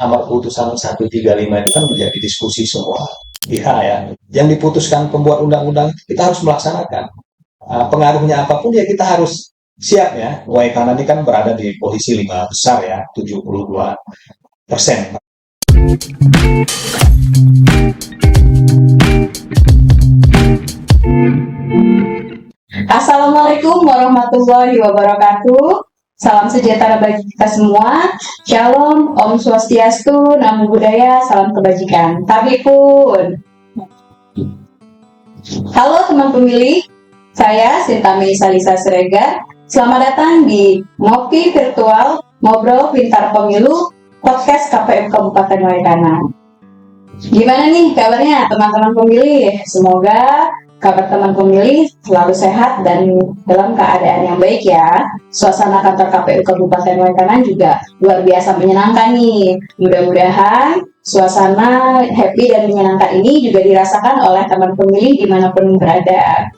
amar putusan 135 itu kan menjadi diskusi semua pihak ya. Yang diputuskan pembuat undang-undang kita harus melaksanakan. Pengaruhnya apapun ya kita harus siap ya. Karena ini kan berada di posisi 5 besar ya, 72%. Assalamualaikum warahmatullahi wabarakatuh. Salam sejahtera bagi kita semua. Shalom, Om Swastiastu, Namo Buddhaya, salam kebajikan. Tabipun. Halo teman pemilih, saya Sinta Meisa Lisa Siregar. Selamat datang di Ngopi Virtual Ngobrol Pintar Pemilu Podcast KPU Kabupaten Waikanan. Gimana nih kabarnya teman-teman pemilih? Semoga kabar teman pemilih selalu sehat dan dalam keadaan yang baik ya. Suasana kantor KPU Kabupaten Waikanan juga luar biasa menyenangkan nih. Mudah-mudahan suasana happy dan menyenangkan ini juga dirasakan oleh teman pemilih dimanapun berada.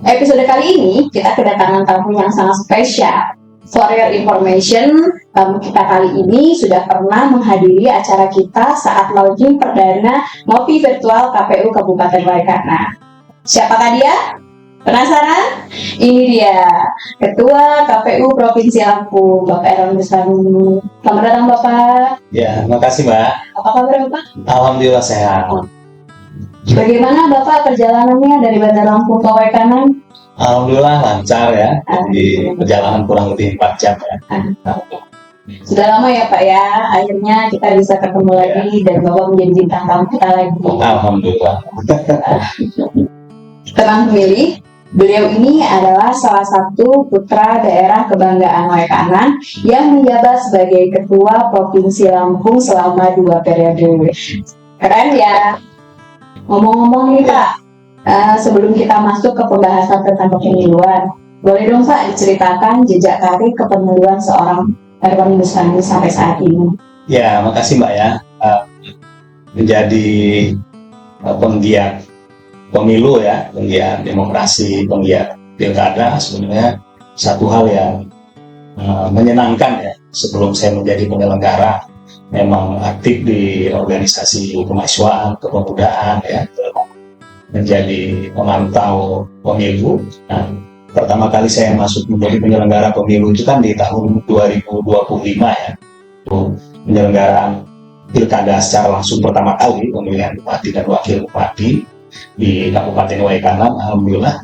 Episode kali ini kita kedatangan tamu yang sangat spesial. For your information, tamu kita kali ini sudah pernah menghadiri acara kita saat launching perdana Ngopi Virtual KPU Kabupaten Waikanan. Siapakah dia? Penasaran? Ini dia, Ketua KPU Provinsi Lampung, Bapak Erwan Gustami. Selamat datang Bapak. Ya, makasih Mbak. Apa kabar Bapak? Alhamdulillah sehat. Bagaimana Bapak perjalanannya dari Bandar Lampung ke Waikanan? Alhamdulillah lancar ya, di perjalanan kurang lebih 4 jam ya. Sudah lama ya Pak ya, akhirnya kita bisa ketemu lagi dan Bapak menjadi bintang tamu kita lagi. Alhamdulillah. Teman pemilih, beliau ini adalah salah satu putra daerah kebanggaan Waikanan yang menjabat sebagai Ketua Provinsi Lampung selama 2 periode. Keren ya. Ngomong-ngomong nih Pak, sebelum kita masuk ke pembahasan tentang kepemiluan, boleh dong Pak diceritakan jejak karir kepemiluan seorang Erwan Gustami sampai saat ini? Ya, makasih Mbak ya. Menjadi penggiat pemilu ya, penggiat demokrasi, penggiat pilkada sebenarnya satu hal yang menyenangkan ya. Sebelum saya menjadi penyelenggara, memang aktif di organisasi kemahasiswaan, kepemudaan ya, menjadi pemantau pemilu. Nah, pertama kali saya masuk menjadi penyelenggara pemilu itu kan di tahun 2025 ya. Itu penyelenggaraan pilkada secara langsung pertama kali, pemilihan bupati dan wakil bupati di Kabupaten Waikanan. Alhamdulillah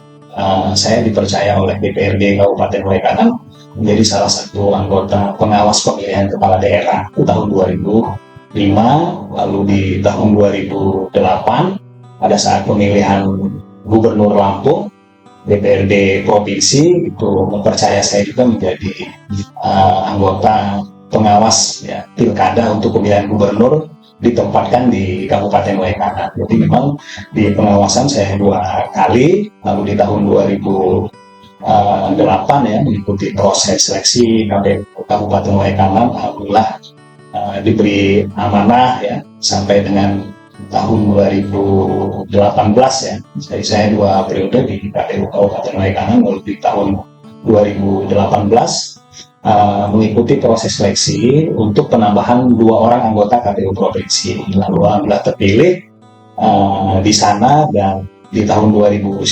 saya dipercaya oleh DPRD Kabupaten Waikanan menjadi salah satu anggota pengawas pemilihan kepala daerah itu tahun 2005, lalu di tahun 2008 pada saat pemilihan Gubernur Lampung, DPRD Provinsi itu mempercaya saya juga menjadi anggota pengawas ya, pilkada untuk pemilihan gubernur ditempatkan di Kabupaten Waikanan. Jadi memang di pengawasan saya 2 kali, lalu di tahun 2008 ya mengikuti proses seleksi KPU Kabupaten Waikanan. Alhamdulillah diberi amanah ya sampai dengan tahun 2018 ya. Jadi saya 2 periode di KPU Kabupaten Waikanan, lalu di tahun 2018 mengikuti proses seleksi untuk penambahan 2 orang anggota KPU Provinsi. Lalu alhamdulillah terpilih di sana, dan di tahun 2019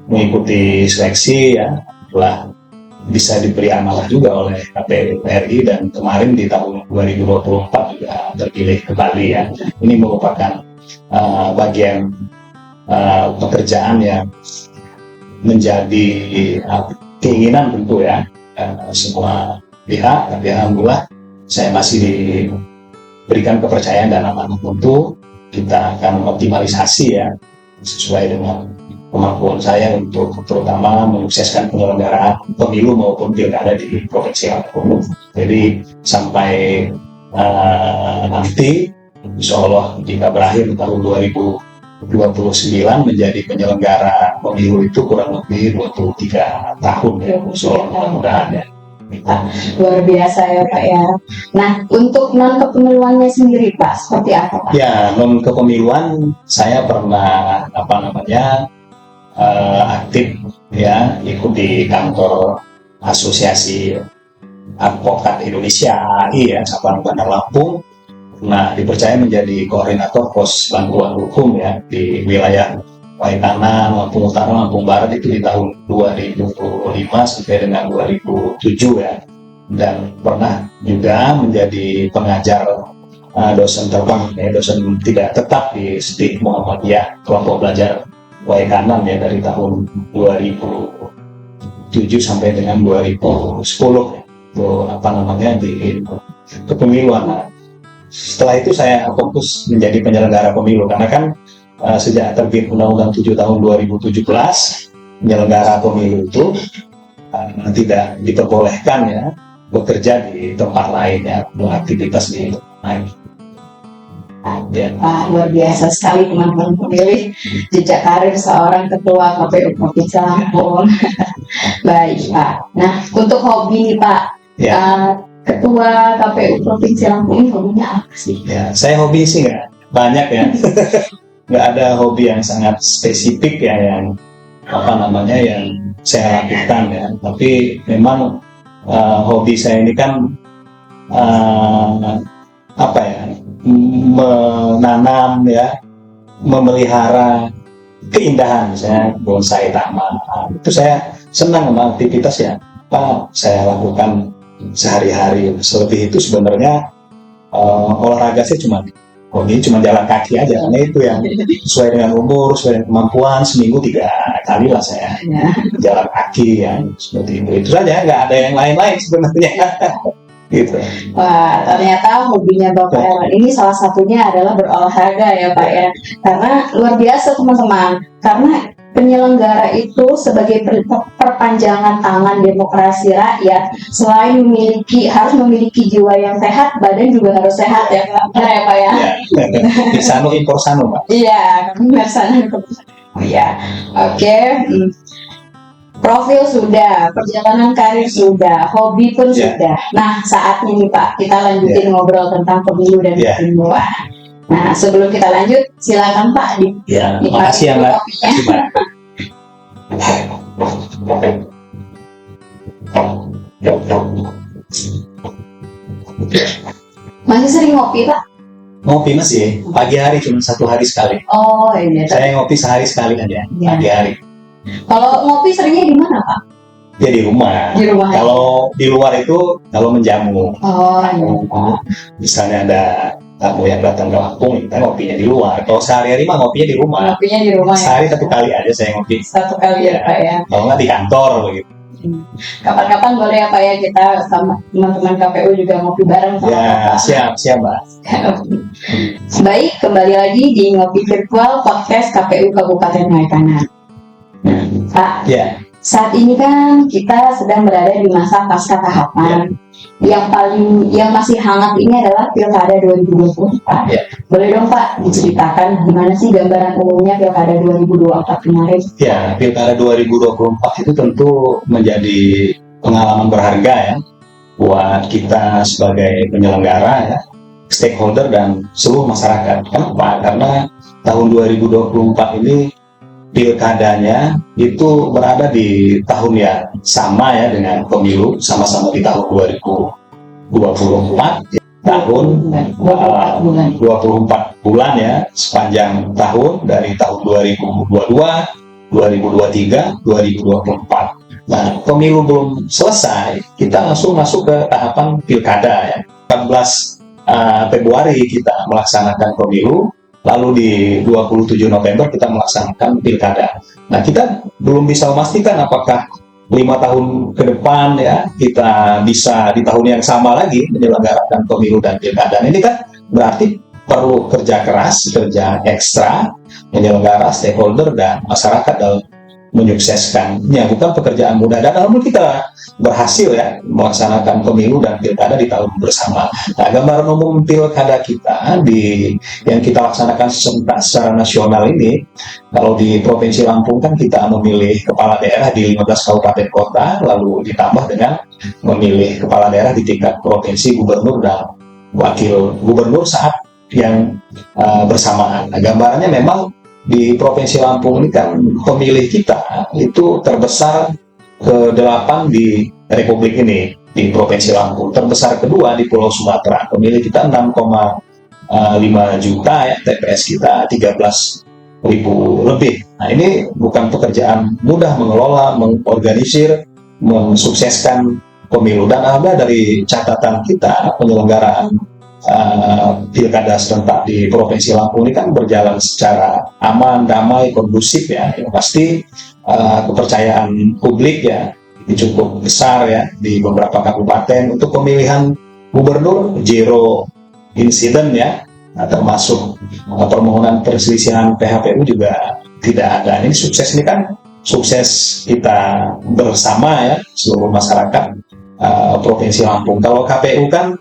mengikuti seleksi ya, telah bisa diberi amanah juga oleh KPU RI, dan kemarin di tahun 2024 juga terpilih kembali ya. Ini merupakan bagian pekerjaan yang menjadi keinginan tentu ya semua pihak, tapi alhamdulillah saya masih diberikan kepercayaan dan amanah untuk kita akan optimalisasi ya sesuai dengan kemampuan saya untuk terutama menyukseskan penyelenggaraan pemilu maupun pilkada di Provinsi Lampung. Jadi sampai nanti insya Allah jika berakhir tahun 2029 menjadi penyelenggara pemilu itu kurang lebih 23 tahun ya, insya Allah mudah-mudahan ya. Luar biasa ya Pak ya. Nah, untuk non kepemiluannya sendiri Pak, seperti apa Pak? Ya, non kepemiluan saya pernah aktif ya, ikut di kantor asosiasi Advokat Indonesia ya, cabang Bandar Lampung. Nah, dipercaya menjadi koordinator pos bantuan hukum ya di wilayah Waikanan, Lampung Utara, Lampung Barat itu di tahun 2005 sampai dengan 2007 ya. Dan pernah juga menjadi pengajar dosen terbang ya, dosen tidak tetap di STIK Muhammadiyah kelompok belajar Waikanan ya dari tahun 2007 sampai dengan 2010 ya. Itu apa namanya di kepemiluan. Nah, setelah itu saya fokus menjadi penyelenggara pemilu karena kan sejak terbit Undang-Undang 7 tahun 2017 penyelenggara pemilu itu tidak diperbolehkan ya bekerja di tempat lain ya, beraktivitas di tempat lain. Ya. Luar biasa sekali teman-teman pemilih, jejak karir seorang ketua KPU Provinsi Lampung. Baik Pak. Nah, untuk hobi nih Pak, ketua KPU Provinsi Lampung ini hobinya apa sih? Ya, saya hobi sih nggak banyak ya. Nggak ada hobi yang sangat spesifik ya yang yang saya lakukan ya. Tapi memang hobi saya ini kan menanam ya, memelihara keindahan, misalnya bonsai taman. Itu saya senang sama aktivitas ya. Saya lakukan sehari-hari. Selebih itu sebenarnya olahraga saya cuma jalan kaki aja, karena itu yang sesuai dengan umur, sesuai dengan kemampuan. Seminggu 3 kali lah saya jalan kaki ya, seperti itu saja, nggak ada yang lain-lain sebenarnya. Gitu. Wah, ternyata hobinya Bapak Erwan ini salah satunya adalah berolahraga ya Pak ya. Karena luar biasa teman-teman, karena penyelenggara itu sebagai perpanjangan tangan demokrasi rakyat, selain harus memiliki jiwa yang sehat, badan juga harus sehat ya Pak. Benar ya Pak ya? Di sano impor sano Pak. Iya, benar sana impor sano. Iya, oke. Profil sudah, perjalanan karir sudah, hobi pun sudah. Nah, saatnya nih Pak, kita lanjutin ngobrol tentang pemilu dan pemiluan. Nah, sebelum kita lanjut, silakan Pak. Makasih ya Mbak. Masih sering ngopi Pak? Ngopi masih, pagi hari cuma 1 hari sekali. Oh iya. Saya ngopi sehari sekali aja, pagi hari. Kalau ngopi seringnya di mana Pak? Ya di rumah. Di rumah. Kalau di luar itu kalau menjamu. Oh iya. Misalnya ada tamu yang datang ke Lampung, kita ngopinya di luar. Kalau sehari-hari mah ngopinya di rumah. Ngopinya di rumah. Sehari 1 kali aja saya ngopi. 1 kali ya Pak ya. Kalau nggak di kantor begitu. Kapan-kapan boleh ya Pak ya, kita sama teman-teman KPU juga ngopi bareng sama ya, siap Mbak. Baik, kembali lagi di Ngopi Virtual Podcast KPU Kabupaten Waikanan. Pak, saat ini kan kita sedang berada di masa pasca tahapan. Yang masih hangat ini adalah Pilkada 2024. Boleh dong Pak diceritakan gimana sih gambaran umumnya Pilkada 2024 kemarin? Ya, Pilkada 2024 itu tentu menjadi pengalaman berharga ya buat kita sebagai penyelenggara ya, stakeholder dan seluruh masyarakat. Kenapa? Karena tahun 2024 ini pilkadanya itu berada di tahun yang sama ya dengan pemilu, sama-sama di tahun 2024 tahun 24 bulan ya, sepanjang tahun dari tahun 2022, 2023, 2024. Nah, pemilu belum selesai, kita langsung masuk ke tahapan pilkada ya. 14 Februari kita melaksanakan pemilu. Lalu di 27 November kita melaksanakan pilkada. Nah, kita belum bisa memastikan apakah 5 tahun ke depan ya kita bisa di tahun yang sama lagi menyelenggarakan pemilu dan pilkada. Ini kan berarti perlu kerja keras, kerja ekstra penyelenggara, stakeholder dan masyarakat dalam menyukseskannya. Bukan pekerjaan mudah, dan alhamdulillah kita berhasil ya melaksanakan pemilu dan pilkada di tahun bersama. Nah, gambaran umum pilkada kita yang kita laksanakan secara nasional ini, kalau di Provinsi Lampung kan kita memilih kepala daerah di 15 kabupaten kota, lalu ditambah dengan memilih kepala daerah di tingkat provinsi, gubernur dan wakil gubernur saat yang bersamaan. Nah, gambarannya memang di Provinsi Lampung ini kan pemilih kita itu terbesar ke-8 di Republik ini. di Provinsi Lampung. Terbesar kedua di Pulau Sumatera, pemilih kita 6,5 juta ya, TPS kita 13.000 lebih. Nah, ini bukan pekerjaan mudah mengelola, mengorganisir, mensukseskan pemilu. Dan ada dari catatan kita, penyelenggaraan pilkada serentak di Provinsi Lampung ini kan berjalan secara aman, damai, kondusif ya. Yang pasti kepercayaan publik ya ini cukup besar ya di beberapa kabupaten. Untuk pemilihan gubernur zero incident ya, nah, termasuk permohonan perselisihan PHPU juga tidak ada. Ini sukses, ini kan sukses kita bersama ya, seluruh masyarakat Provinsi Lampung. Kalau KPU kan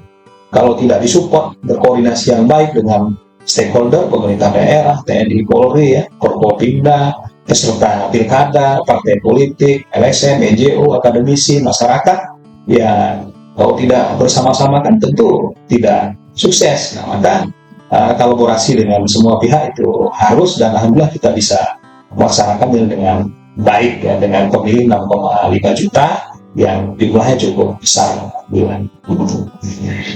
kalau tidak disupport, berkoordinasi yang baik dengan stakeholder, pemerintah daerah, TNI, Polri ya, Forkopimda, peserta pilkada, partai politik, LSM, NGO, akademisi, masyarakat, ya kalau tidak bersama-sama kan tentu tidak sukses. Nah, maka kolaborasi dengan semua pihak itu harus, dan alhamdulillah kita bisa melaksanakannya dengan baik ya, dengan pemilih 6,5 juta yang jumlahnya cukup besar bulan.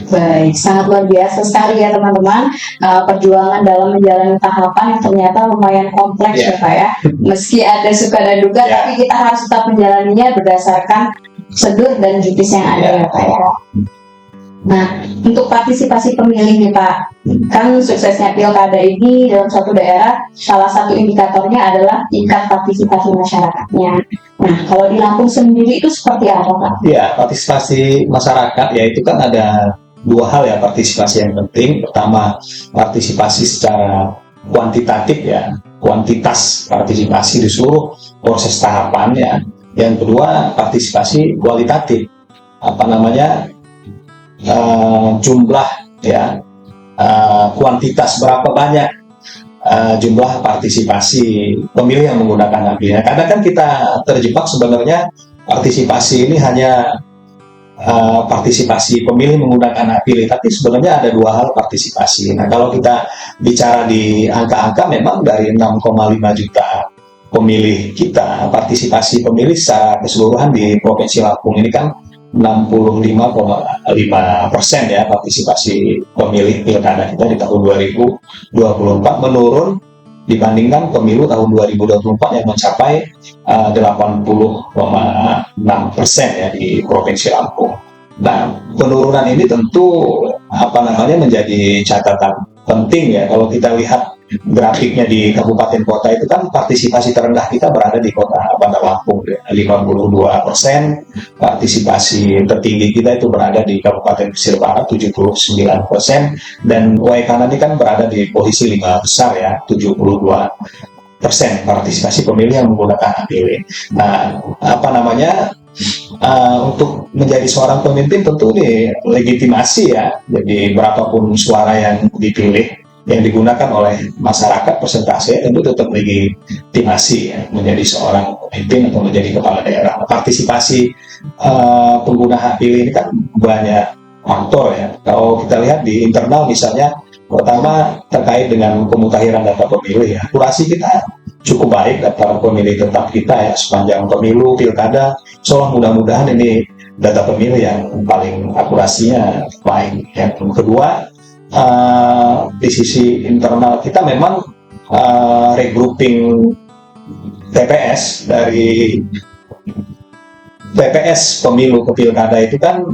Baik, sangat luar biasa sekali ya teman-teman, perjuangan dalam menjalani tahapan yang ternyata lumayan kompleks ya Pak ya. Meski ada suka dan duka, tapi kita harus tetap menjalaninya berdasarkan prosedur dan judis yang ada ya Pak ya. Nah, untuk partisipasi pemilih nih Pak, kan suksesnya pilkada ini dalam suatu daerah, salah satu indikatornya adalah tingkat partisipasi masyarakatnya. Nah, kalau di Lampung sendiri itu seperti apa Pak? Ya, partisipasi masyarakat ya itu kan ada dua hal ya, partisipasi yang penting. Pertama, partisipasi secara kuantitatif ya, kuantitas partisipasi di seluruh proses tahapan ya. Yang kedua, partisipasi kualitatif, jumlah ya, kuantitas berapa banyak jumlah partisipasi pemilih yang menggunakan hak pilihnya. Kadang kan kita terjebak sebenarnya partisipasi ini hanya partisipasi pemilih menggunakan hak pilih, tapi sebenarnya ada dua hal partisipasi. Nah, kalau kita bicara di angka-angka, memang dari 6,5 juta pemilih kita, partisipasi pemilih secara keseluruhan di Provinsi Lampung ini kan 65,5% ya partisipasi pemilih pilkada kita di tahun 2024, menurun dibandingkan pemilu tahun 2024 yang mencapai 80,6% ya di Provinsi Lampung. Nah, penurunan ini tentu menjadi catatan penting ya. Kalau kita lihat grafiknya di kabupaten kota itu kan partisipasi terendah kita berada di kota Bandar Lampung 52%, partisipasi tertinggi kita itu berada di Kabupaten Pesisir Barat 79%, dan Waai Kanan ini kan berada di posisi 5 besar ya, 72% partisipasi pemilih yang menggunakan hak pilih. Nah, untuk menjadi seorang pemimpin tentu ini legitimasi ya. Jadi berapapun suara yang dipilih, yang digunakan oleh masyarakat, persentase tentu tetap legitimasi ya, menjadi seorang pemimpin atau menjadi kepala daerah. Partisipasi pengguna hak pilih ini kan banyak faktor ya. Kalau kita lihat di internal misalnya, pertama terkait dengan pemutahiran data pemilih ya, akurasi kita cukup baik data pemilih tetap kita ya sepanjang pemilu pilkada. So mudah-mudahan ini data pemilih yang paling akurasinya baik. Yang kedua, di sisi internal kita memang regrouping TPS dari TPS pemilu ke pilkada itu kan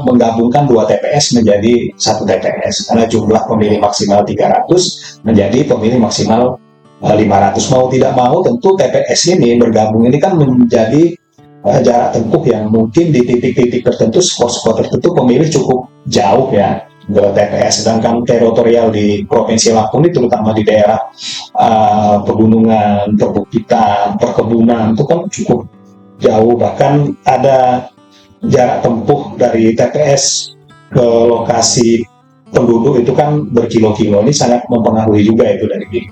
menggabungkan dua TPS menjadi satu TPS, karena jumlah pemilih maksimal 300 menjadi pemilih maksimal 500. Mau tidak mau tentu TPS ini bergabung ini kan menjadi jarak tempuh yang mungkin di titik-titik tertentu, skor-skor tertentu pemilih cukup jauh ya ke TPS. Sedangkan teritorial di Provinsi Lampung ini terutama di daerah pegunungan, perbukitan, perkebunan itu kan cukup jauh, bahkan ada jarak tempuh dari TPS ke lokasi penduduk itu kan berkilo-kilo. Ini sangat mempengaruhi juga itu dari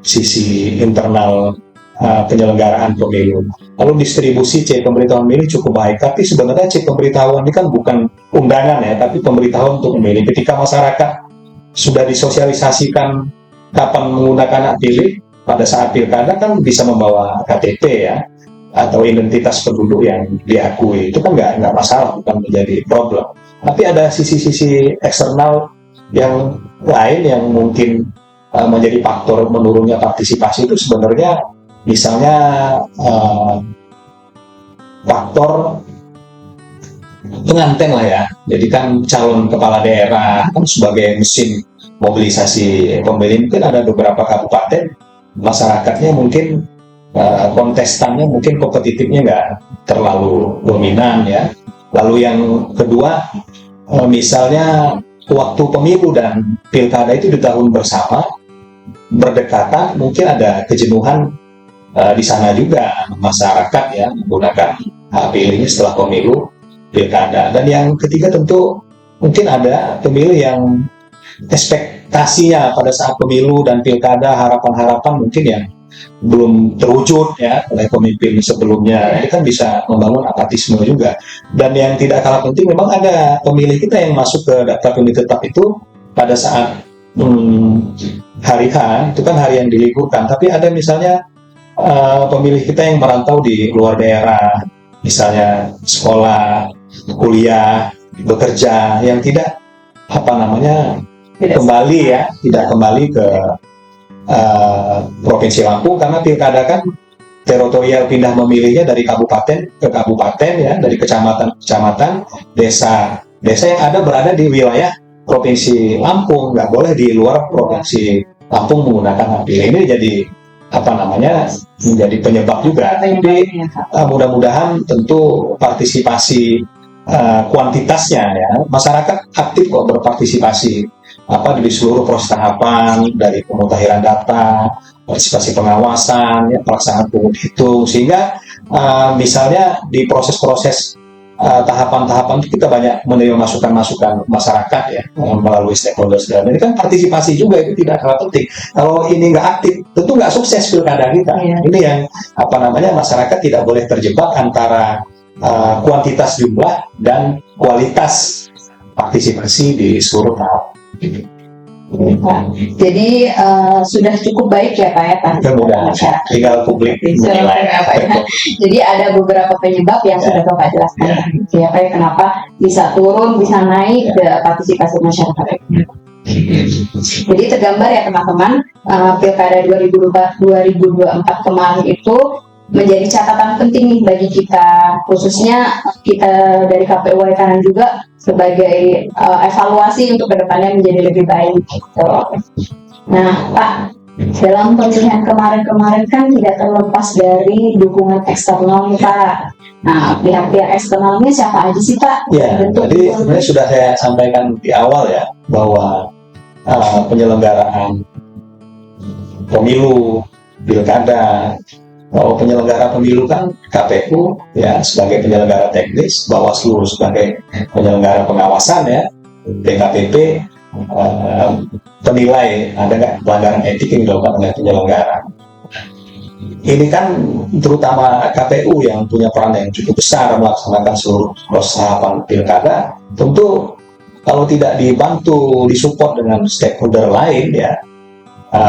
sisi internal penyelenggaraan pemilu. Lalu distribusi C pemberitahuan pemilih cukup baik, tapi sebenarnya C pemberitahuan ini kan bukan undangan ya, tapi pemberitahuan untuk memilih. Ketika masyarakat sudah disosialisasikan kapan menggunakan hak pilih pada saat pilkada kan bisa membawa KTP ya. atau identitas penduduk yang diakui, itu kan nggak masalah, bukan menjadi problem. Tapi ada sisi-sisi eksternal yang lain yang mungkin menjadi faktor menurunnya partisipasi itu sebenarnya, misalnya faktor penganten lah ya. Jadi kan calon kepala daerah kan sebagai mesin mobilisasi pemilih, mungkin ada beberapa kabupaten masyarakatnya mungkin kontestannya mungkin kompetitifnya nggak terlalu dominan ya. Lalu yang kedua, misalnya waktu pemilu dan pilkada itu di tahun bersama berdekatan, mungkin ada kejenuhan di sana juga masyarakat ya menggunakan hak pilihnya setelah pemilu pilkada. Dan yang ketiga tentu mungkin ada pemilih yang ekspektasinya pada saat pemilu dan pilkada, harapan-harapan mungkin yang belum terwujud ya oleh pemimpin sebelumnya. Ini kan bisa membangun apatisme juga. Dan yang tidak kalah penting, memang ada pemilih kita yang masuk ke daftar pemilih tetap itu pada saat hari H, itu kan hari yang diliburkan. Tapi ada misalnya pemilih kita yang merantau di luar daerah, misalnya sekolah, kuliah, bekerja, yang tidak kembali ya, tidak kembali ke Provinsi Lampung, karena pilkada kan teritorial pindah memilihnya dari kabupaten ke kabupaten ya, dari kecamatan ke kecamatan, desa yang ada berada di wilayah Provinsi Lampung, nggak boleh di luar Provinsi Lampung menggunakan hak pilih. Ini jadi menjadi penyebab juga. Jadi mudah-mudahan tentu partisipasi kuantitasnya ya, masyarakat aktif kok berpartisipasi di seluruh proses tahapan, dari pemutahiran data, partisipasi pengawasan, ya, pelaksanaan pungut hitung, sehingga misalnya di proses-proses tahapan-tahapan itu kita banyak menerima masukan-masukan masyarakat ya melalui stakeholders. Dan ini kan partisipasi juga, itu tidak kalah penting. Kalau ini nggak aktif, tentu nggak sukses pilkada kita. Ini yang masyarakat tidak boleh terjebak antara kuantitas jumlah dan kualitas partisipasi di seluruh tahap. Jadi sudah cukup baik ya Pak ya masyarakat. Tinggal publik menilai. Jadi ada beberapa penyebab yang sudah Bapak jelaskan ya Pak, kenapa bisa turun, bisa naik ke partisipasi masyarakat. Jadi tergambar ya teman-teman, pilkada 2024 kemarin itu menjadi catatan penting nih bagi kita, khususnya kita dari KPU Waikanan juga, sebagai evaluasi untuk kedepannya menjadi lebih baik. Nah Pak, dalam pemilihan kemarin kan tidak terlepas dari dukungan eksternal nih Pak. Nah, pihak-pihak eksternalnya siapa aja sih Pak? Ya, tadi sebenarnya sudah saya sampaikan di awal ya, bahwa penyelenggaraan pemilu, pilkada, bahwa penyelenggara pemilu kan KPU ya sebagai penyelenggara teknis, Bawaslu sebagai penyelenggara pengawasan ya, DKPP penilai ada nggak pelanggaran etik yang dilakukan oleh penyelenggara. Ini kan terutama KPU yang punya peran yang cukup besar melaksanakan seluruh proses tahapan pilkada. Tentu kalau tidak dibantu, disupport dengan stakeholder lain ya,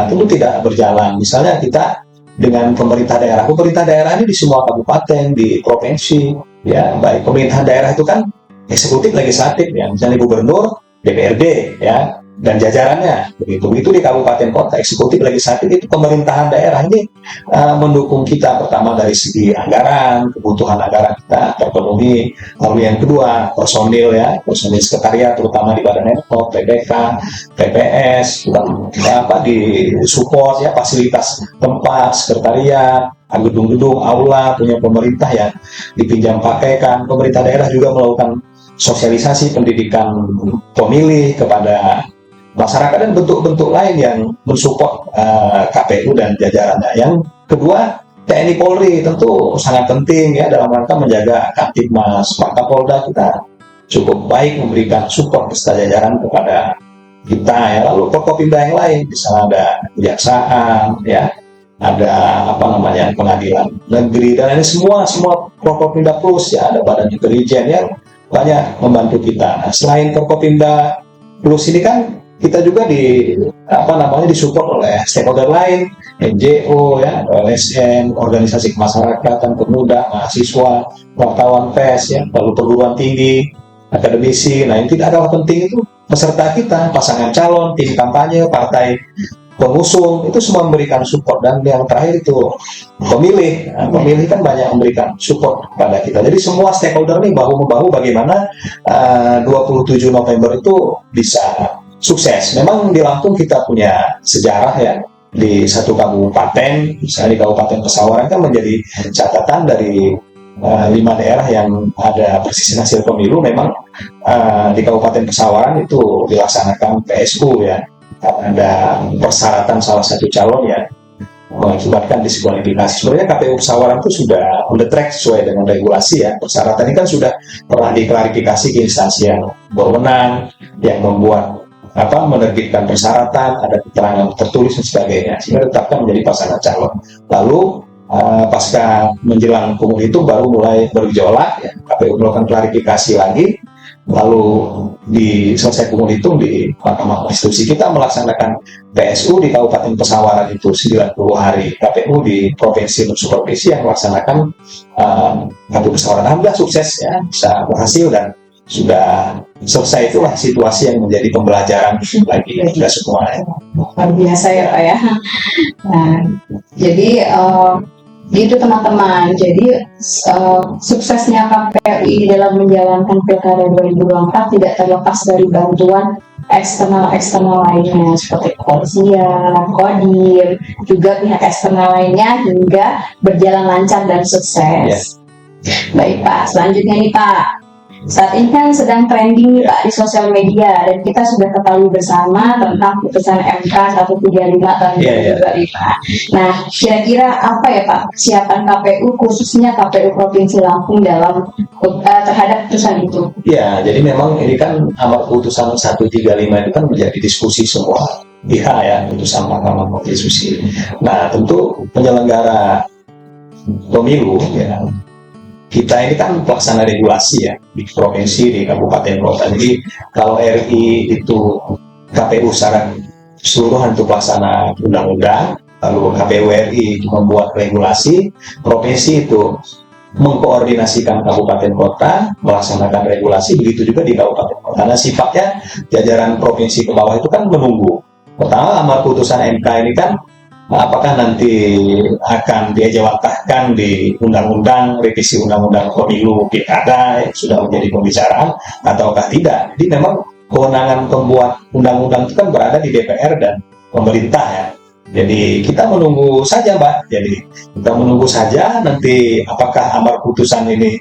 tentu tidak berjalan. Misalnya kita dengan pemerintah daerah ini di semua kabupaten, di provinsi ya, baik pemerintah daerah itu kan eksekutif legislatif ya, misalnya gubernur, DPRD ya, dan jajarannya begitu di kabupaten kota, eksekutif legislatif itu pemerintahan daerah ini mendukung kita, pertama dari segi anggaran, kebutuhan anggaran kita terpenuhi. Lalu yang kedua, personil sekretariat terutama di Badan Pemkot, PPK, PPS di support ya, fasilitas tempat sekretariat, gedung-gedung, aula punya pemerintah yang dipinjam pakaikan. Pemerintah daerah juga melakukan sosialisasi pendidikan pemilih kepada masyarakat dan bentuk-bentuk lain yang mensupport KPU dan jajarannya. Yang kedua, TNI Polri tentu sangat penting ya dalam rangka menjaga Kamtibmas. Pak Kapolda kita cukup baik memberikan support beserta jajaran kepada kita ya. Lalu Forkopimda yang lain, misalnya ada kejaksaan ya, ada pengadilan negeri, dan ini semua Forkopimda Plus ya, ada Badan Intelijen yang banyak membantu kita. Nah, selain Forkopimda Plus ini kan kita juga disupport oleh stakeholder lain, NGO, ya, LSM, organisasi kemasyarakatan, pemuda, mahasiswa, wartawan pers, ya, lalu perguruan tinggi, akademisi. Nah, yang tidak kalah penting itu peserta kita, pasangan calon, tim kampanye, partai pengusung, itu semua memberikan support. Dan yang terakhir itu pemilih. Nah, pemilih kan banyak memberikan support kepada kita. Jadi semua stakeholder ini bahu-membahu bagaimana 27 November itu bisa sukses. Memang di Lampung kita punya sejarah, ya, di satu kabupaten, misalnya di Kabupaten Pesawaran kan menjadi catatan dari 5 daerah yang ada persisan hasil pemilu. Memang di Kabupaten Pesawaran itu dilaksanakan PSU, ya, ada persyaratan salah satu calon yang mengakibatkan diskualifikasi. Sebenarnya KPU Pesawaran itu sudah on the track sesuai dengan regulasi, ya. Persyaratan ini kan sudah pernah diklarifikasi ke instansi yang berwenang, yang membuat menerbitkan persyaratan, ada keterangan tertulis dan sebagainya, sehingga ditetapkan menjadi pasangan calon. Lalu pasca menjelang pemilu itu baru mulai bergejolak, ya. KPU melakukan klarifikasi lagi. Lalu selesai hitung di Mahkamah Konstitusi. Kita melaksanakan PSU di Kabupaten Pesawaran itu 90 hari, KPU di provinsi dan supervisi yang melaksanakan KPU Pesawaran. Alhamdulillah sukses, ya, bisa berhasil dan sudah selesai. Itulah situasi yang menjadi pembelajaran bagi kita semua, ya. Luar biasa, ya Pak, ya. Nah, jadi gitu teman-teman. Jadi suksesnya KPU dalam menjalankan Pilkada 2024 tidak terlepas dari bantuan eksternal lainnya seperti kepolisian, Kodim, juga pihak eksternal lainnya hingga berjalan lancar dan sukses. Baik Pak, selanjutnya nih Pak. Saat ini kan sedang trending nih Pak di sosial media, dan kita sudah ketahui bersama tentang putusan MK 135 tahun 2025. Nah, kira-kira apa ya Pak kesiapan KPU, khususnya KPU Provinsi Lampung dalam terhadap putusan itu? Ya, jadi memang ini kan amar putusan 135 itu kan menjadi diskusi semua pihak, ya, putusan Mahkamah Konstitusi. Nah, tentu penyelenggara pemilu, ya, kita ini kan pelaksana regulasi, ya, di provinsi, di kabupaten kota. Jadi kalau RI itu KPU secara keseluruhan itu pelaksana undang-undang, lalu KPU RI membuat regulasi, provinsi itu mengkoordinasikan kabupaten kota melaksanakan regulasi, begitu juga di kabupaten kota. Karena sifatnya jajaran provinsi ke bawah itu kan menunggu. Pertama, amar putusan MK ini kan apakah nanti akan diajawantahkan di undang-undang, revisi undang-undang pemilu pilkada yang sudah menjadi pembicaraan ataukah tidak. Jadi memang kewenangan pembuat undang-undang itu kan berada di DPR dan pemerintah, ya. Jadi kita menunggu saja, Mbak. Jadi kita menunggu saja nanti apakah amar putusan ini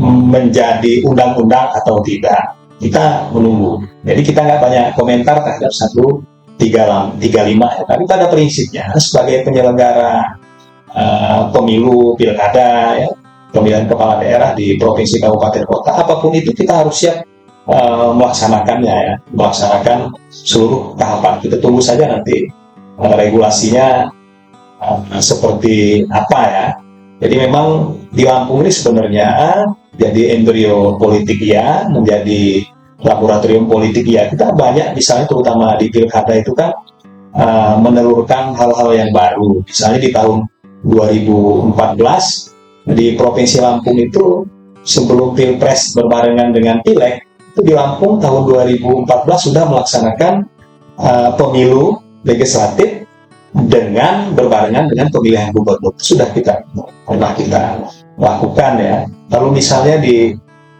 menjadi undang-undang atau tidak. Kita menunggu. Jadi kita nggak banyak komentar terhadap 135, ya. Tapi pada prinsipnya sebagai penyelenggara pemilu pilkada, ya, pemilihan kepala daerah di provinsi, kabupaten, kota, apapun itu kita harus siap melaksanakannya, ya, melaksanakan seluruh tahapan. Kita tunggu saja nanti regulasinya seperti apa, ya. Jadi memang di Lampung ini sebenarnya jadi embrio politik, ya, menjadi laboratorium politik, ya. Kita banyak misalnya terutama di pilkada itu kan menelurkan hal-hal yang baru. Misalnya di tahun 2014 di Provinsi Lampung itu sebelum Pilpres berbarengan dengan Pileg, itu di Lampung tahun 2014 sudah melaksanakan pemilu legislatif dengan berbarengan dengan pemilihan gubernur. Sudah pernah kita lakukan, ya. Lalu misalnya di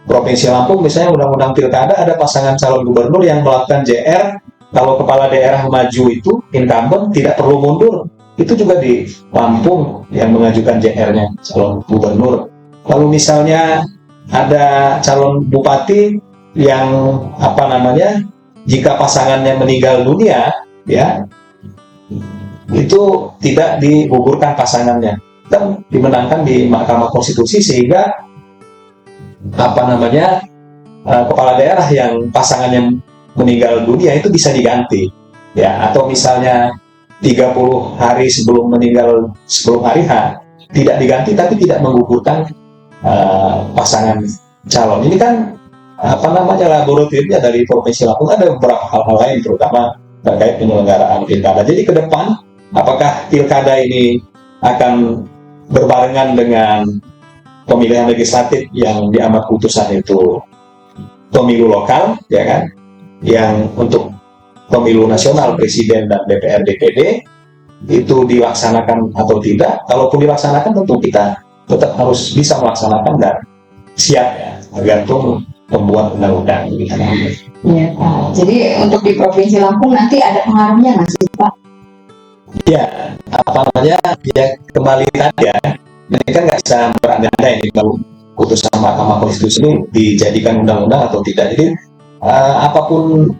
Provinsi Lampung, misalnya undang-undang pilkada ada pasangan calon gubernur yang melakukan JR, kalau kepala daerah maju itu incumbent tidak perlu mundur. Itu juga di Lampung yang mengajukan JR-nya calon gubernur. Lalu misalnya ada calon bupati yang jika pasangannya meninggal dunia, ya, itu tidak digugurkan pasangannya, dan dimenangkan di Mahkamah Konstitusi, sehingga kepala daerah yang pasangannya meninggal dunia itu bisa diganti, ya. Atau misalnya 30 hari sebelum hari H tidak diganti tapi tidak menggugurkan pasangan calon. Ini kan laboratoriumnya dari Provinsi Lampung. Ada beberapa hal-hal lain terutama terkait penyelenggaraan pilkada. Jadi ke depan apakah pilkada ini akan berbarengan dengan pemilihan legislatif yang diambil putusan itu pemilu lokal, ya kan, yang untuk pemilu nasional presiden dan DPR DPD itu dilaksanakan atau tidak. Kalaupun dilaksanakan, tentu kita tetap harus bisa melaksanakan dan siap ya, tergantung pembuat undang-undang gitu. Iya, Pak. Jadi untuk di Provinsi Lampung nanti ada pengaruhnya nggak sih, Pak? Ya, apa namanya, ya kembali tadi ya, ini kan nggak bisa berandai-andai ini kalau putusan Mahkamah Konstitusi ini dijadikan undang-undang atau tidak. Jadi apapun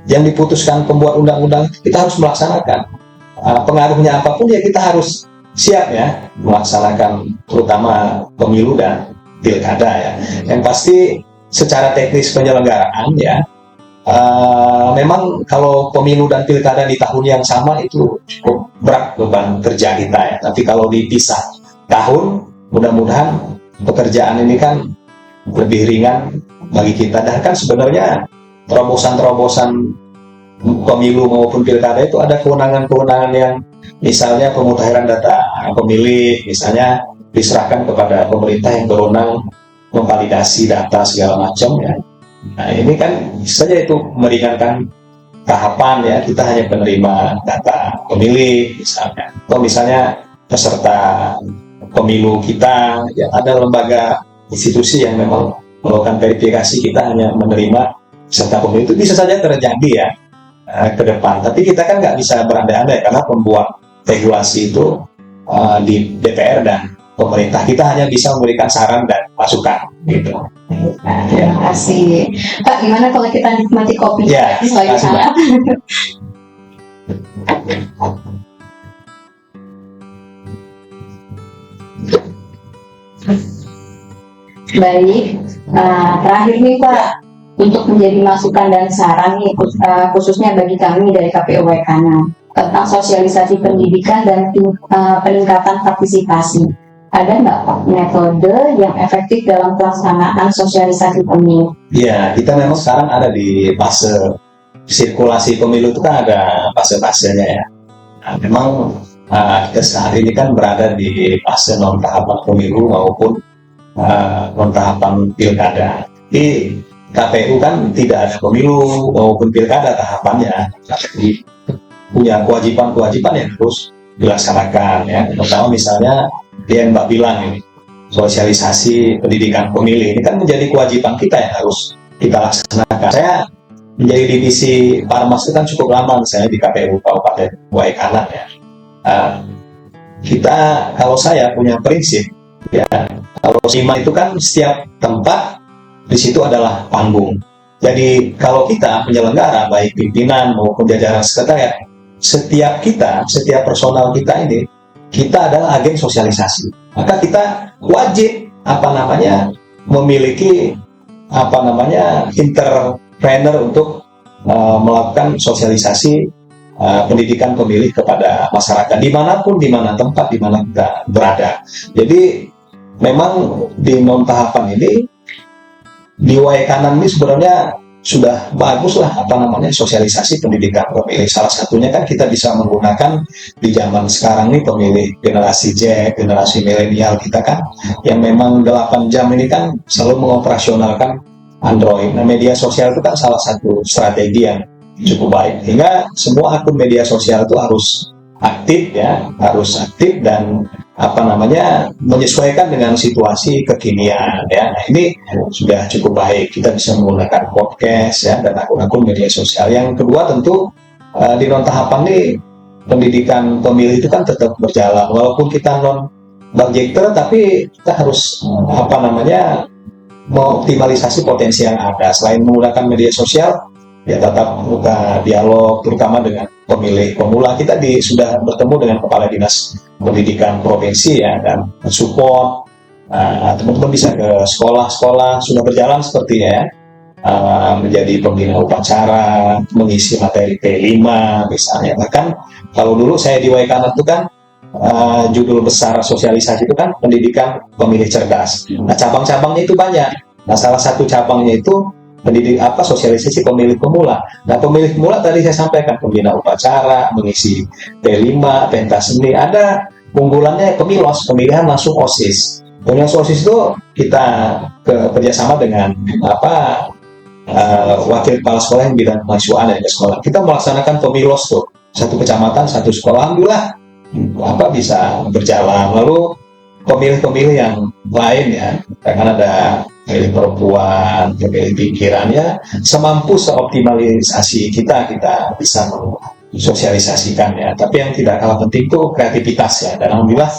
yang diputuskan pembuat undang-undang, kita harus melaksanakan. Pengaruhnya apapun ya kita harus siap ya melaksanakan, terutama pemilu dan pilkada ya. Yang pasti secara teknis penyelenggaraan ya, memang kalau pemilu dan pilkada di tahun yang sama itu cukup berat beban kerja kita ya. Tapi kalau dipisah tahun, mudah-mudahan pekerjaan ini kan lebih ringan bagi kita. Dan kan sebenarnya terobosan-terobosan pemilu maupun pilkada itu ada kewenangan-kewenangan yang misalnya pemutahiran data pemilih misalnya diserahkan kepada pemerintah yang berwenang memvalidasi data segala macam ya. Nah ini kan saja itu meringankan tahapan ya, kita hanya penerima data pemilih misalnya, atau misalnya peserta pemilu kita ya, ada lembaga institusi yang memang melakukan verifikasi, kita hanya menerima peserta pemilu. Itu bisa saja terjadi ya ke depan, tapi kita kan nggak bisa berandai-andai karena pembuat regulasi itu di DPR dan pemerintah. Kita hanya bisa memberikan saran dan masukan gitu. Terima kasih. Pak, gimana kalau kita nikmati kopi Ya, lagi hangat? Baik, terakhir nih Pak, untuk menjadi masukan dan saran nih, khususnya bagi kami dari KPU Waikanan tentang sosialisasi pendidikan dan peningkatan partisipasi. Ada nggak Pak metode yang efektif dalam pelaksanaan sosialisasi pemilu? Ya, kita memang sekarang ada di fase sirkulasi pemilu, itu kan ada fase-fasenya ya. Nah, memang kita saat ini kan berada di fase non tahapan pemilu maupun non tahapan pilkada. Di KPU kan tidak ada pemilu maupun pilkada tahapannya, tapi punya kewajiban-kewajiban yang harus dilaksanakan ya. Pertama misalnya yang Mbak bilang ini, sosialisasi pendidikan pemilih ini kan menjadi kewajiban kita yang harus kita laksanakan. Saya menjadi divisi Parmas itu kan cukup lama misalnya di KPU Kabupaten Waikanan ya. Kita, kalau saya punya prinsip ya, kalau SIMA itu kan setiap tempat di situ adalah panggung. Jadi kalau kita penyelenggara baik pimpinan maupun jajaran sekretariat, setiap personal kita ini, kita adalah agen sosialisasi. Maka kita wajib memiliki entrepreneur untuk melakukan sosialisasi pendidikan pemilih kepada masyarakat dimanapun, di mana tempat, di mana kita berada. Jadi memang di non tahapan ini di Waikanan ini sebenarnya sudah bagus lah sosialisasi pendidikan pemilih. Salah satunya kan kita bisa menggunakan di zaman sekarang ini pemilih generasi Z, generasi milenial kita kan yang memang 8 jam ini kan selalu mengoperasionalkan Android. Nah, media sosial itu kan salah satu strategi yang cukup baik, hingga semua akun media sosial itu harus aktif dan menyesuaikan dengan situasi kekinian ya. Nah, ini sudah cukup baik, kita bisa menggunakan podcast ya dan akun-akun media sosial. Yang kedua tentu di non tahapan ini pendidikan pemilih itu kan tetap berjalan walaupun kita non budgeter, tapi kita harus mengoptimalisasi potensi yang ada. Selain menggunakan media sosial ya, tetap buka dialog terutama dengan pemilih pemula. Kita sudah bertemu dengan kepala dinas pendidikan provinsi ya, dan support teman-teman bisa ke sekolah-sekolah, sudah berjalan sepertinya ya, menjadi pembina upacara, mengisi materi P5 misalnya. Bahkan kalau dulu saya di Waikanan itu kan judul besar sosialisasi itu kan pendidikan pemilih cerdas. Nah, cabang-cabangnya itu banyak. Nah, salah satu cabangnya itu sosialisasi pemilih pemula. Nah, pemilih pemula tadi saya sampaikan pembina upacara, mengisi T5, pentas seni, ada unggulannya pemilos, pemilihan langsung OSIS. Pemilihan OSIS itu kita kerjasama dengan wakil kepala sekolah yang bidang kemahasiswaan dari sekolah. Kita melaksanakan pemilos tuh, satu kecamatan, satu sekolah. Alhamdulillah bisa berjalan. Lalu pemilih-pemilih yang lain ya, kan ada pemilih perempuan, pemilih pikiran ya, semampu seoptimalisasi kita bisa sosialisasikan ya. Tapi yang tidak kalah penting itu kreativitas ya. Dan alhamdulillah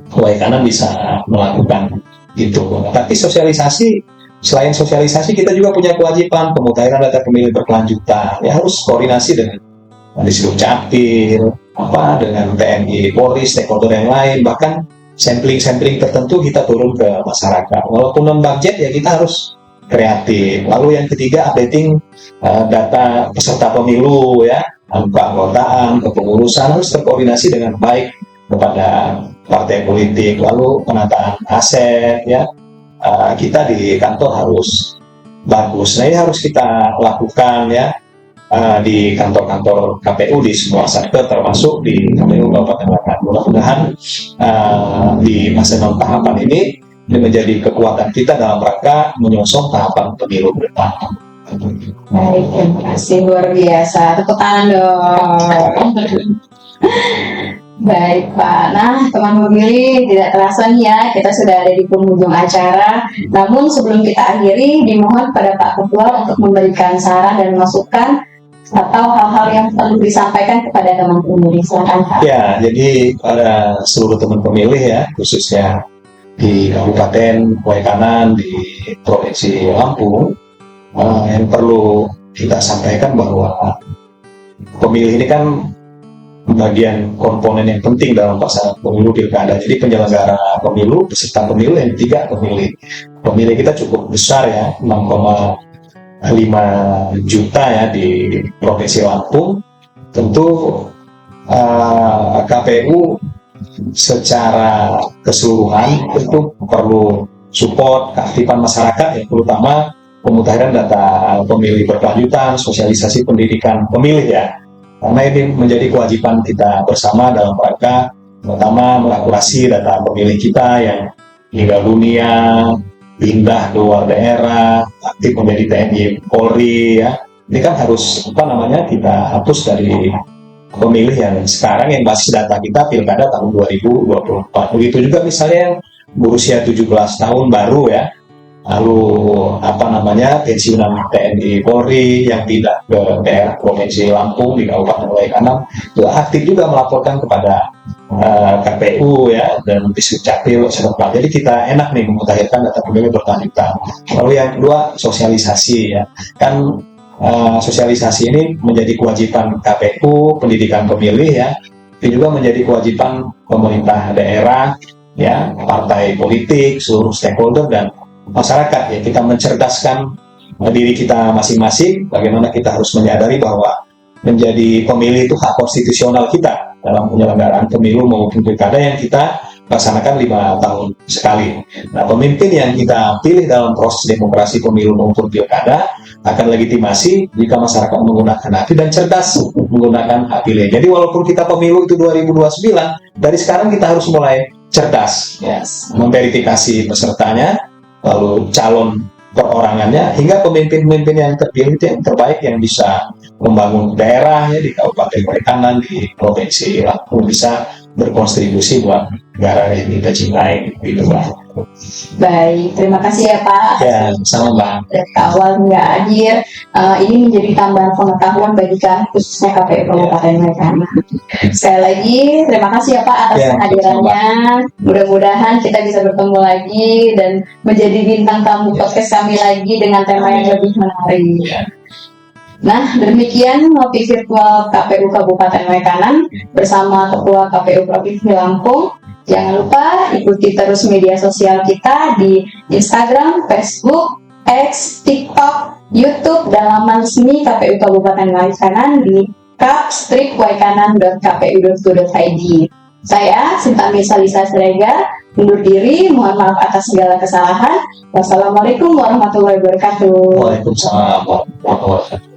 Kanan bisa melakukan itu. Tapi selain sosialisasi, kita juga punya kewajiban pemutahiran data pemilih berkelanjutan. Ya, harus koordinasi dengan Disduk Capil, dengan TNI, Polri, stakeholder yang lain, bahkan sampling tertentu kita turun ke masyarakat. Walaupun non-budget ya kita harus kreatif. Lalu yang ketiga, updating data peserta pemilu ya, keanggotaan, kepengurusan harus terkoordinasi dengan baik kepada partai politik. Lalu penataan aset ya, kita di kantor harus bagus. Nah, ini harus kita lakukan ya, di kantor-kantor KPU di semua sektor, termasuk di KPU Kabupaten Waikanan. Mudah-mudahan di masa non tahapan ini menjadi kekuatan kita dalam rangka menyongsong tahapan pemilu ke depan. Baik, terima kasih, luar biasa. Tepuk tangan dong. Baik Pak, nah teman pemilih, tidak terasa nih ya, kita sudah ada di penghujung acara. Namun sebelum kita akhiri, dimohon pada Pak Ketua untuk memberikan saran dan masukan atau hal-hal yang perlu disampaikan kepada teman pemilih. Silakan Pak. Ya, jadi pada seluruh teman pemilih ya, khususnya di Kabupaten Waikanan, di Provinsi Lampung, yang perlu kita sampaikan bahwa pemilih ini kan bagian komponen yang penting dalam pelaksanaan pemilu pilkada. Jadi penyelenggara pemilu, peserta pemilu, yang ketiga pemilih. Pemilih kita cukup besar ya, 6,5 juta ya di Provinsi Lampung. Tentu KPU secara keseluruhan itu perlu support keaktifan masyarakat ya, terutama pemutahiran data pemilih berkelanjutan, sosialisasi pendidikan pemilih ya. Karena ini menjadi kewajiban kita bersama dalam rangka pertama mengakurasi data pemilih kita yang meninggal dunia, pindah keluar daerah, aktif menjadi TNI, Polri ya. Ini kan harus kita hapus dari pemilih yang sekarang yang basis data kita pilkada tahun 2024. Begitu juga misalnya yang berusia 17 tahun baru ya, lalu pensiunan TNI Polri yang tidak ke daerah Provinsi Lampung di Kabupaten Waikanan itu aktif juga melaporkan kepada KPU ya, dan Disduk Capil setempat. Jadi kita enak nih memutahirkan data pemilih berkelanjutan. Lalu yang kedua, sosialisasi ya, kan sosialisasi ini menjadi kewajiban KPU, pendidikan pemilih ya, itu juga menjadi kewajiban pemerintah daerah ya, partai politik, seluruh stakeholder dan masyarakat ya. Kita mencerdaskan diri kita masing-masing, bagaimana kita harus menyadari bahwa menjadi pemilih itu hak konstitusional kita dalam penyelenggaraan pemilu maupun pilkada yang kita laksanakan 5 tahun sekali. Nah, pemimpin yang kita pilih dalam proses demokrasi pemilu maupun pilkada akan legitimasi jika masyarakat menggunakan hak dan cerdas menggunakan hak pilih. Jadi walaupun kita pemilu itu 2029, dari sekarang kita harus mulai cerdas ya, memverifikasi pesertanya, lalu calon perorangannya, hingga pemimpin-pemimpin yang terpilih itu yang terbaik yang bisa membangun daerah ya, di Kabupaten Waikanan, di Provinsi Lampung, bisa berkontribusi buat negara yang kita cintai gitu Pak. Baik, terima kasih ya Pak. Ya, sama Mbak. Dari awal hingga akhir, ini menjadi tambahan pengetahuan bagi kami khususnya KPU Kabupaten Waikanan. Sekali lagi, terima kasih ya Pak atas kehadirannya. Mudah-mudahan kita bisa bertemu lagi dan menjadi bintang tamu podcast kami lagi dengan tema yang lebih menarik. Nah, demikian ngopi virtual KPU Kabupaten Waikanan bersama Ketua KPU Provinsi Lampung. Jangan lupa ikuti terus media sosial kita di Instagram, Facebook, X, TikTok, YouTube, dan laman resmi KPU Kabupaten Waikanan di kap-waikanan.kpu.go.id. Saya Sintami Salisa Siregar undur diri. Mohon maaf atas segala kesalahan. Wassalamualaikum warahmatullahi wabarakatuh. Waalaikumsalam warahmatullahi wabarakatuh.